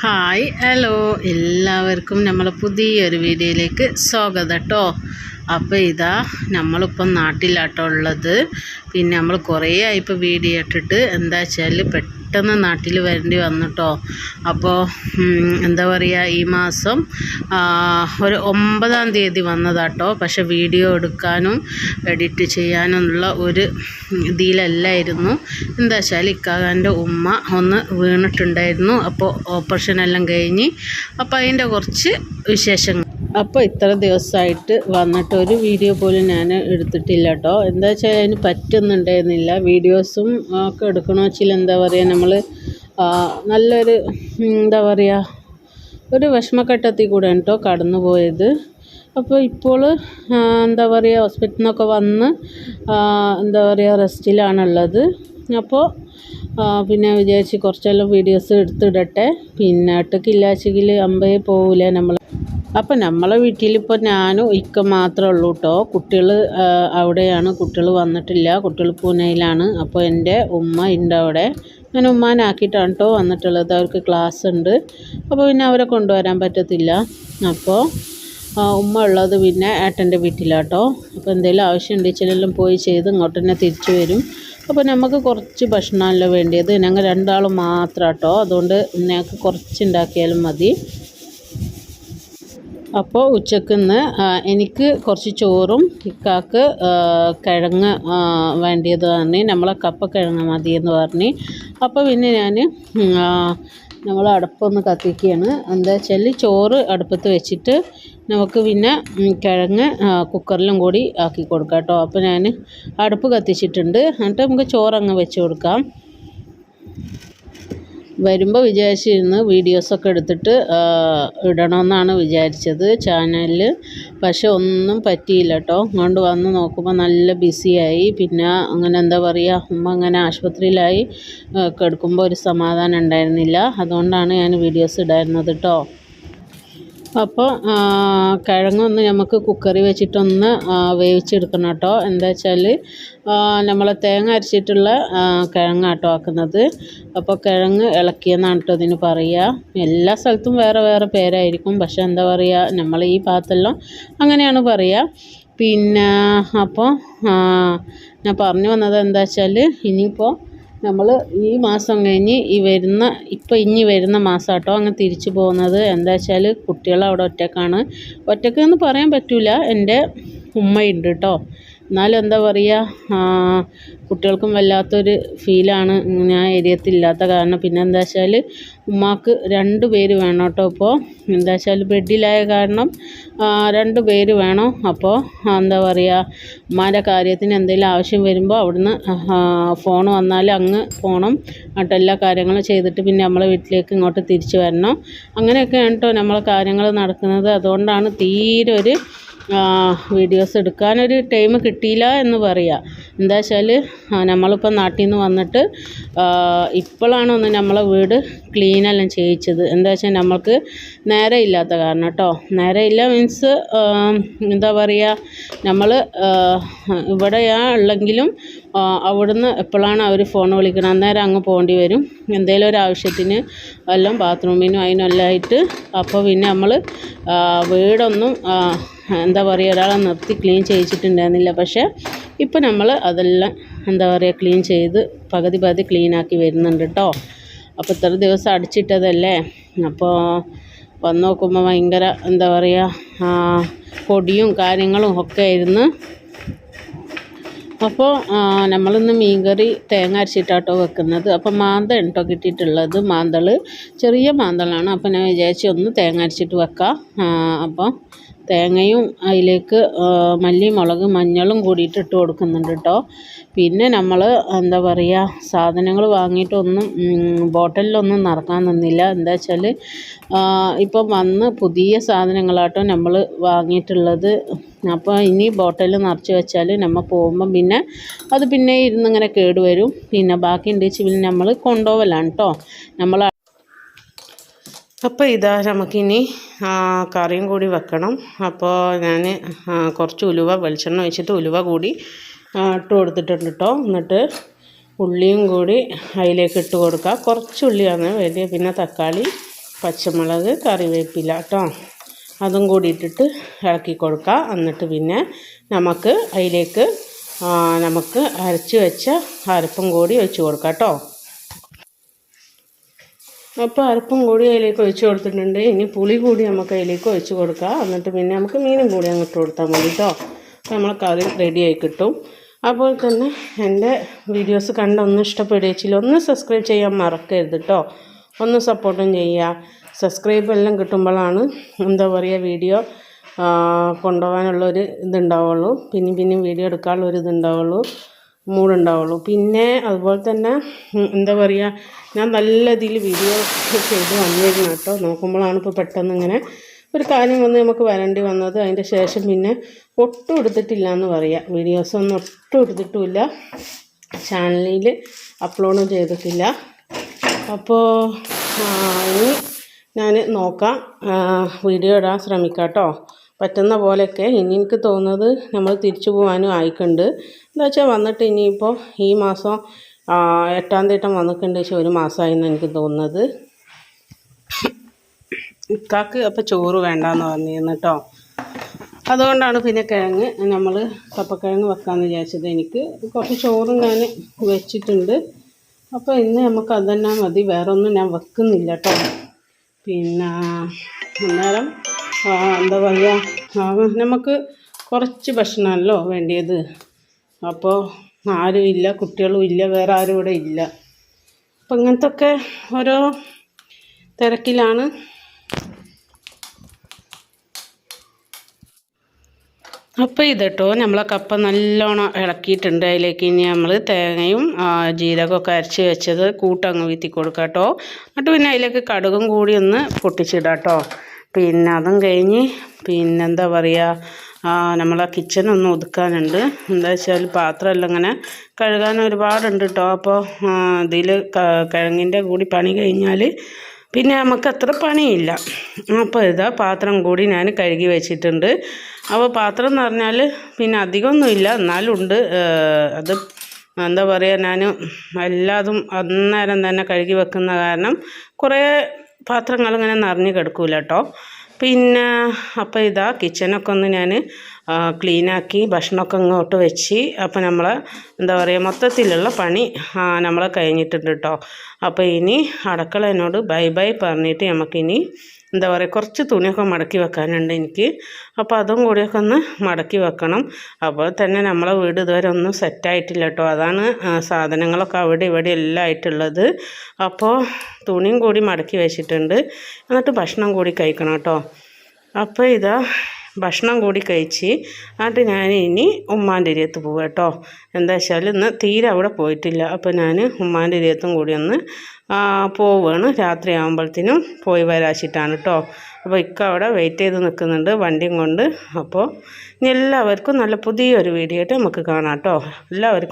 Hi hello എല്ലാവർക്കും നമ്മളെ പുതിയൊരു വീഡിയോയിലേക്ക് സ്വാഗതം കേട്ടോ. അപ്പോൾ ഇതാ നമ്മളിപ്പം നാട്ടിലാട്ടോ ഉള്ളത്. പിന്നെ നമ്മൾ കുറേ ആയിപ്പോൾ വീഡിയോ ഇട്ടിട്ട് എന്താ വെച്ചാൽ പെട്ടെന്ന് നാട്ടിൽ വരേണ്ടി വന്നിട്ടോ. അപ്പോൾ എന്താ പറയുക, ഈ മാസം ഒരു 9-ാം തീയതി വന്നതാട്ടോ. പക്ഷെ വീഡിയോ എടുക്കാനും എഡിറ്റ് ചെയ്യാനുള്ള ഒരു ഇതിലല്ലായിരുന്നു. എന്താ വെച്ചാൽ ഇക്കാകാൻ്റെ ഉമ്മ ഒന്ന് വീണിട്ടുണ്ടായിരുന്നു. അപ്പോൾ ഓപ്പറേഷൻ എല്ലാം കഴിഞ്ഞ് അപ്പോൾ അതിൻ്റെ കുറച്ച് വിശേഷങ്ങൾ. അപ്പോൾ ഇത്ര ദിവസമായിട്ട് വന്നിട്ട് ഒരു വീഡിയോ പോലും ഞാൻ എടുത്തിട്ടില്ല കേട്ടോ. എന്താ വെച്ചാൽ അതിന് പറ്റുന്നുണ്ടായിരുന്നില്ല. വീഡിയോസും ഒക്കെ എടുക്കണമെന്ന് വെച്ചാൽ എന്താ പറയുക, നമ്മൾ നല്ലൊരു എന്താ പറയുക ഒരു വിഷമഘട്ടത്തിൽ കൂടെ കേട്ടോ കടന്നു പോയത്. അപ്പോൾ ഇപ്പോൾ എന്താ പറയുക ഹോസ്പിറ്റലിൽ നിന്നൊക്കെ വന്ന് എന്താ പറയുക റെസ്റ്റിലാണുള്ളത്. അപ്പോൾ പിന്നെ വിചാരിച്ച് കുറച്ചെല്ലാം വീഡിയോസ് എടുത്തിടട്ടെ. പിന്നെ ഒറ്റക്കില്ലാച്ചെങ്കിൽ അമ്പയെ പോവില്ല നമ്മൾ. അപ്പം നമ്മളെ വീട്ടിലിപ്പോൾ ഞാനും ഇക്ക മാത്രമേ ഉള്ളൂ കേട്ടോ. കുട്ടികൾ അവിടെയാണ്, കുട്ടികൾ വന്നിട്ടില്ല. കുട്ടികൾ പൂനെയിലാണ്. അപ്പോൾ എൻ്റെ ഉമ്മ ഉണ്ട് അവിടെ. ഞാൻ ഉമ്മാനാക്കിയിട്ടാണ് കേട്ടോ വന്നിട്ടുള്ളത്. അവർക്ക് ക്ലാസ് ഉണ്ട്. അപ്പോൾ പിന്നെ അവരെ കൊണ്ടുവരാൻ പറ്റത്തില്ല. അപ്പോൾ ഉമ്മ ഉള്ളത് പിന്നെ ഏട്ടൻ്റെ വീട്ടിലാട്ടോ. അപ്പോൾ എന്തെങ്കിലും ആവശ്യം ഉണ്ടെങ്കിലും പോയി ചെയ്ത് ഇങ്ങോട്ട് തന്നെ തിരിച്ചു വരും. അപ്പോൾ നമുക്ക് കുറച്ച് ഭക്ഷണമല്ല വേണ്ടിയത്. ഞങ്ങൾ രണ്ടാളും മാത്രം കേട്ടോ. അതുകൊണ്ട് ഞങ്ങൾക്ക് കുറച്ചുണ്ടാക്കിയാലും മതി. അപ്പോൾ ഉച്ചക്കിന്ന് എനിക്ക് കുറച്ച് ചോറും ഇക്കാക്ക് കിഴങ്ങ് വേണ്ടിയത് പറഞ്ഞ് നമ്മളെ കപ്പക്കിഴങ്ങ് മതിയെന്ന് പറഞ്ഞ്. അപ്പോൾ പിന്നെ ഞാൻ നമ്മൾ അടുപ്പൊന്ന് കത്തിക്കുകയാണ്. എന്താ വെച്ചാൽ ചോറ് അടുപ്പത്ത് വെച്ചിട്ട് നമുക്ക് പിന്നെ കിഴങ്ങ് കുക്കറിലും കൂടി ആക്കി കൊടുക്കാം കേട്ടോ. അപ്പോൾ ഞാൻ അടുപ്പ് കത്തിച്ചിട്ടുണ്ട്. എന്നിട്ട് നമുക്ക് ചോറങ്ങ് വെച്ച് കൊടുക്കാം. വരുമ്പോൾ വിചാരിച്ചിരുന്നു വീഡിയോസൊക്കെ എടുത്തിട്ട് ഇടണമെന്നാണ് വിചാരിച്ചത് ചാനലിൽ. പക്ഷെ ഒന്നും പറ്റിയില്ല കേട്ടോ. അതുകൊണ്ട് വന്ന് നോക്കുമ്പോൾ നല്ല ബിസിയായി. പിന്നെ അങ്ങനെ എന്താ പറയുക, ഉമ്മ അങ്ങനെ ആശുപത്രിയിലായി കിടക്കുമ്പോൾ ഒരു സമാധാനം ഉണ്ടായിരുന്നില്ല. അതുകൊണ്ടാണ് ഞാൻ വീഡിയോസ് ഇടായിരുന്നത് കേട്ടോ. അപ്പോൾ കിഴങ്ങൊന്ന് നമുക്ക് കുക്കറി വെച്ചിട്ടൊന്ന് വേവിച്ചെടുക്കണം കേട്ടോ. എന്താ വെച്ചാൽ നമ്മൾ തേങ്ങ അരച്ചിട്ടുള്ള കിഴങ്ങാട്ടോ ആക്കുന്നത്. അപ്പോൾ കിഴങ്ങ് ഇളക്കിയെന്നാണ് കേട്ടോ ഇതിന് പറയുക. എല്ലാ സ്ഥലത്തും വേറെ വേറെ പേരായിരിക്കും. പക്ഷെ എന്താ പറയുക, നമ്മൾ ഈ ഭാഗത്തെല്ലാം അങ്ങനെയാണ് പറയുക. പിന്നെ അപ്പോൾ ഞാൻ പറഞ്ഞു വന്നത് എന്താ വെച്ചാൽ ഇനിയിപ്പോൾ നമ്മൾ ഈ മാസം കഴിഞ്ഞ് ഇനി വരുന്ന മാസം കേട്ടോ അങ്ങ് തിരിച്ചു പോകുന്നത്. എന്താ വെച്ചാൽ കുട്ടികൾ അവിടെ ഒറ്റക്കാണ്. ഒറ്റക്കെന്ന് പറയാൻ പറ്റില്ല, എൻ്റെ ഉമ്മയുണ്ട് കേട്ടോ. എന്നാലും എന്താ പറയുക, കുട്ടികൾക്കും വല്ലാത്തൊരു ഫീലാണ് ഞാൻ ഏരിയത്തില്ലാത്ത കാരണം. പിന്നെ എന്താ വെച്ചാൽ ഉമ്മാക്ക് 2 പേര് വേണം കേട്ടോ. ഇപ്പോൾ എന്താ വെച്ചാൽ ബെഡിലായ കാരണം 2 പേര് വേണം. അപ്പോൾ എന്താ പറയുക, ഉമ്മാൻ്റെ കാര്യത്തിന് എന്തെങ്കിലും ആവശ്യം വരുമ്പോൾ അവിടുന്ന് ഫോൺ വന്നാൽ അങ്ങ് പോകണം. എന്നിട്ട് എല്ലാ കാര്യങ്ങളും ചെയ്തിട്ട് പിന്നെ നമ്മളെ വീട്ടിലേക്ക് ഇങ്ങോട്ട് തിരിച്ചു വരണം. അങ്ങനെയൊക്കെയാണ് കേട്ടോ നമ്മളെ കാര്യങ്ങൾ നടക്കുന്നത്. അതുകൊണ്ടാണ് തീരെ ഒരു വീഡിയോസ് എടുക്കാനൊരു ടൈം കിട്ടിയില്ല എന്ന് പറയാം. എന്താ വെച്ചാൽ നമ്മളിപ്പോൾ നാട്ടിൽ നിന്ന് വന്നിട്ട് ഇപ്പോഴാണ് ഒന്ന് നമ്മളെ വീട് ക്ലീനെല്ലാം ചെയ്യിച്ചത്. എന്താ വെച്ചാൽ നമ്മൾക്ക് നേരെ ഇല്ലാത്ത കാരണം കേട്ടോ. നേരെ ഇല്ല മീൻസ് എന്താ പറയുക, നമ്മൾ ഇവിടെയാണ് ഉള്ളെങ്കിലും അവിടുന്ന് എപ്പോഴാണ് അവർ ഫോൺ വിളിക്കണം അന്നേരം അങ്ങ് പോകേണ്ടി വരും. എന്തെങ്കിലും ഒരു ആവശ്യത്തിന് എല്ലാം ബാത്റൂമിനും അതിനെല്ലാം ആയിട്ട്. അപ്പോൾ പിന്നെ നമ്മൾ വീടൊന്നും എന്താ പറയുക ഒരാളെ നിർത്തി ക്ലീൻ ചെയ്യിച്ചിട്ടുണ്ടായിരുന്നില്ല. പക്ഷേ ഇപ്പോൾ നമ്മൾ അതെല്ലാം എന്താ പറയുക ക്ലീൻ ചെയ്ത് പകുതി ക്ലീനാക്കി വരുന്നുണ്ട് കേട്ടോ. അപ്പോൾ ഇത്ര ദിവസം അടിച്ചിട്ടതല്ലേ. അപ്പോൾ വന്ന് നോക്കുമ്പോൾ ഭയങ്കര എന്താ പറയുക പൊടിയും കാര്യങ്ങളും ഒക്കെ ആയിരുന്നു. അപ്പോൾ നമ്മളിന്ന് മീൻകറി തേങ്ങ അരച്ചിട്ടാട്ടോ വെക്കുന്നത്. അപ്പോൾ മാന്തൾ കേട്ടോ കിട്ടിയിട്ടുള്ളത്. മാന്തൾ ചെറിയ മാന്തളാണ്. അപ്പോൾ ഞാൻ വിചാരിച്ചു ഒന്ന് തേങ്ങ അരച്ചിട്ട് വെക്കാം. അപ്പോൾ തേങ്ങയും അതിലേക്ക് മല്ലി മുളക് മഞ്ഞളും കൂടിയിട്ട് ഇട്ട് കൊടുക്കുന്നുണ്ട് കേട്ടോ. പിന്നെ നമ്മൾ എന്താ പറയുക സാധനങ്ങൾ വാങ്ങിയിട്ടൊന്നും ബോട്ടിലൊന്നും നിറക്കാൻ നിന്നില്ല. എന്താ വെച്ചാൽ ഇപ്പം വന്ന് പുതിയ സാധനങ്ങളാട്ടോ നമ്മൾ വാങ്ങിയിട്ടുള്ളത്. അപ്പോൾ ഇനി ബോട്ടിൽ നിറച്ച് വെച്ചാൽ നമ്മൾ പോകുമ്പം പിന്നെ അത് പിന്നെ ഇരുന്നിങ്ങനെ കേടുവരും. പിന്നെ ബാക്കി ഉണ്ടെങ്കിൽ പിന്നെ നമ്മൾ കൊണ്ടുപോകലാണ് കേട്ടോ. അപ്പോൾ ഇതാ നമുക്കിനി കറിയും കൂടി വെക്കണം. അപ്പോൾ ഞാൻ കുറച്ച് വെളിച്ചെണ്ണ ഒഴിച്ചിട്ട് ഉലുവ കൂടി ഇട്ട് കൊടുത്തിട്ടുണ്ട് കേട്ടോ. എന്നിട്ട് ഉള്ളിയും കൂടി അതിലേക്ക് ഇട്ട് കൊടുക്കുക. കുറച്ച് ഉള്ളിയാണ് വലിയ, പിന്നെ തക്കാളി, പച്ചമുളക്, കറിവേപ്പില കേട്ടോ, അതും കൂടി ഇട്ടിട്ട് ഇളക്കി കൊടുക്കുക. എന്നിട്ട് പിന്നെ നമുക്ക് അതിലേക്ക് നമുക്ക് അരച്ച് വെച്ച അരപ്പും കൂടി ഒഴിച്ച് കൊടുക്കാം കേട്ടോ. അപ്പോൾ അരപ്പും കൂടി അതിലേക്ക് ഒഴിച്ച് കൊടുത്തിട്ടുണ്ട്. ഇനി പുളി കൂടി നമുക്ക് അതിലേക്ക് ഒഴിച്ച് കൊടുക്കാം. എന്നിട്ട് പിന്നെ നമുക്ക് മീനും കൂടി അങ്ങോട്ട് കൊടുത്താൽ മതി കേട്ടോ. നമ്മളെ കറി റെഡിയായി കിട്ടും. അപ്പോൾ തന്നെ എൻ്റെ വീഡിയോസ് കണ്ടൊന്ന് ഇഷ്ടപ്പെടുകയില്ല, ഒന്ന് സബ്സ്ക്രൈബ് ചെയ്യാൻ മറക്കരുത് കേട്ടോ. ഒന്ന് സപ്പോർട്ടും ചെയ്യുക. സബ്സ്ക്രൈബ് എല്ലാം കിട്ടുമ്പോഴാണ് എന്താ പറയുക വീഡിയോ കൊണ്ടുപോകാനുള്ളൊരു ഇതുണ്ടാവുള്ളൂ, പിന്നെയും വീഡിയോ എടുക്കാനുള്ളൊരു ഇതുണ്ടാവുള്ളൂ, മൂടുണ്ടാവുള്ളൂ. പിന്നെ അതുപോലെ തന്നെ എന്താ പറയുക, ഞാൻ നല്ല ഇതിൽ വീഡിയോ ചെയ്ത് വന്നിരുന്നു കേട്ടോ. നോക്കുമ്പോഴാണ് ഇപ്പോൾ പെട്ടെന്ന് ഇങ്ങനെ ഒരു കാര്യം വന്ന് നമുക്ക് വരേണ്ടി വന്നത്. അതിൻ്റെ ശേഷം പിന്നെ ഒട്ടും എടുത്തിട്ടില്ല എന്ന് പറയാം. വീഡിയോസൊന്നും ഒട്ടും എടുത്തിട്ടുമില്ല, ചാനലിൽ അപ്ലോഡും ചെയ്തിട്ടില്ല. അപ്പോൾ ഇനി ഞാൻ നോക്കാം, വീഡിയോ ഇടാൻ ശ്രമിക്കാം കേട്ടോ. പറ്റുന്ന പോലെയൊക്കെ. ഇനി എനിക്ക് തോന്നുന്നത് നമ്മൾ തിരിച്ചു പോകാനും ആയിക്കുണ്ട്. എന്താ വെച്ചാൽ വന്നിട്ട് ഇനിയിപ്പോൾ ഈ മാസം 8-ാം തീയതി വന്നിട്ടുണ്ട്. പക്ഷേ 1 മാസമായെന്ന് എനിക്ക് തോന്നുന്നത്. ഇക്കാക്ക് അപ്പോൾ ചോറ് വേണ്ടാന്ന് പറഞ്ഞിരുന്നു കേട്ടോ. അതുകൊണ്ടാണ് പിന്നെ കിഴങ്ങ് നമ്മൾ കപ്പക്കിഴങ്ങ് വെക്കാമെന്ന് വിചാരിച്ചത്. എനിക്ക് കുറച്ച് ചോറും ഞാൻ വെച്ചിട്ടുണ്ട്. അപ്പോൾ ഇന്ന് നമുക്ക് അതുതന്നെ മതി, വേറെ ഒന്നും ഞാൻ വെക്കുന്നില്ല കേട്ടോ. പിന്നെ അന്നേരം എന്താ പറയുക, നമുക്ക് കുറച്ച് ഭക്ഷണമല്ലോ വേണ്ടിയത്. അപ്പോൾ ആരും ഇല്ല, കുട്ടികളും ഇല്ല, വേറെ ആരും ഇവിടെ ഇല്ല. അപ്പം ഇങ്ങനത്തൊക്കെ ഓരോ തിരക്കിലാണ്. അപ്പോൾ കേട്ടോ നമ്മളെ കപ്പ നല്ലോണം ഇളക്കിയിട്ടുണ്ട്. അതിലേക്ക് ഇനി നമ്മൾ തേങ്ങയും ജീരകമൊക്കെ അരച്ച് വെച്ചത് കൂട്ടങ്ങ് വീത്തി കൊടുക്കാം കേട്ടോ. എന്നിട്ട് പിന്നെ അതിലേക്ക് കടുകും കൂടി ഒന്ന് പൊട്ടിച്ചിടാം കേട്ടോ. പിന്നെ അതും കഴിഞ്ഞ് പിന്നെന്താ പറയുക, നമ്മളെ കിച്ചണൊന്ന് ഒതുക്കാനുണ്ട്. എന്താ വെച്ചാൽ പാത്രമെല്ലാം ഇങ്ങനെ കഴുകാൻ ഒരുപാടുണ്ട് കേട്ടോ. അപ്പോൾ ഇതിൽ കിഴങ്ങിൻ്റെ കൂടി പണി കഴിഞ്ഞാൽ പിന്നെ നമുക്ക് അത്ര പണിയില്ല. അപ്പോൾ ഇതാ പാത്രം കൂടി ഞാൻ കഴുകി വെച്ചിട്ടുണ്ട്. അപ്പോൾ പാത്രം എന്ന് പറഞ്ഞാൽ പിന്നെ അധികമൊന്നുമില്ല, എന്നാലും ഉണ്ട്. അത് എന്താ പറയുക, ഞാൻ എല്ലാതും അന്നേരം തന്നെ കഴുകി വെക്കുന്ന കാരണം കുറേ പാത്രങ്ങൾ ഇങ്ങനെ നിറഞ്ഞ് കിടക്കില്ല കേട്ടോ. പിന്നെ അപ്പോൾ ഇതാ കിച്ചണൊക്കെ ഒന്ന് ഞാൻ ക്ലീനാക്കി ഭക്ഷണമൊക്കെ ഇങ്ങോട്ട് വെച്ച്. അപ്പോൾ നമ്മൾ എന്താ പറയുക മൊത്തത്തിലുള്ള പണി നമ്മൾ കഴിഞ്ഞിട്ടുണ്ട് കേട്ടോ. അപ്പോൾ ഇനി അടുക്കള എന്നോട് ബൈ ബൈ പറഞ്ഞിട്ട് നമുക്കിനി എന്താ പറയുക കുറച്ച് തുണിയൊക്കെ മടക്കി വെക്കാനുണ്ട് എനിക്ക്. അപ്പോൾ അതും കൂടിയൊക്കെ ഒന്ന് മടക്കി വെക്കണം. അപ്പോൾ തന്നെ നമ്മളെ വീട് ഇതുവരെ ഒന്നും സെറ്റായിട്ടില്ല കേട്ടോ. അതാണ് സാധനങ്ങളൊക്കെ അവിടെ ഇവിടെ എല്ലാം ആയിട്ടുള്ളത്. അപ്പോൾ തുണിയും കൂടി മടക്കി വെച്ചിട്ടുണ്ട്. എന്നിട്ട് ഭക്ഷണം കൂടി കഴിക്കണം കേട്ടോ. അപ്പോൾ ഇതാ ഭക്ഷണം കൂടി കഴിച്ച് എന്നിട്ട് ഞാൻ ഇനി ഉമ്മാൻ്റെ ഇരിയത്ത് പോവാം കേട്ടോ. എന്താ വെച്ചാൽ ഇന്ന് തീരെ അവിടെ പോയിട്ടില്ല. അപ്പോൾ ഞാൻ ഉമ്മാൻ്റെ ഇരിയത്തും കൂടി ഒന്ന് പോവുകയാണ്. രാത്രി ആകുമ്പോഴത്തേനും പോയി വരാച്ചിട്ടാണ് കേട്ടോ. അപ്പോൾ ഇക്ക അവിടെ വെയിറ്റ് ചെയ്ത് നിൽക്കുന്നുണ്ട് വണ്ടിയും കൊണ്ട്. അപ്പോൾ ഇനി എല്ലാവർക്കും നല്ല പുതിയൊരു വീഡിയോ ആയിട്ട് നമുക്ക് കാണാം കേട്ടോ. എല്ലാവർക്കും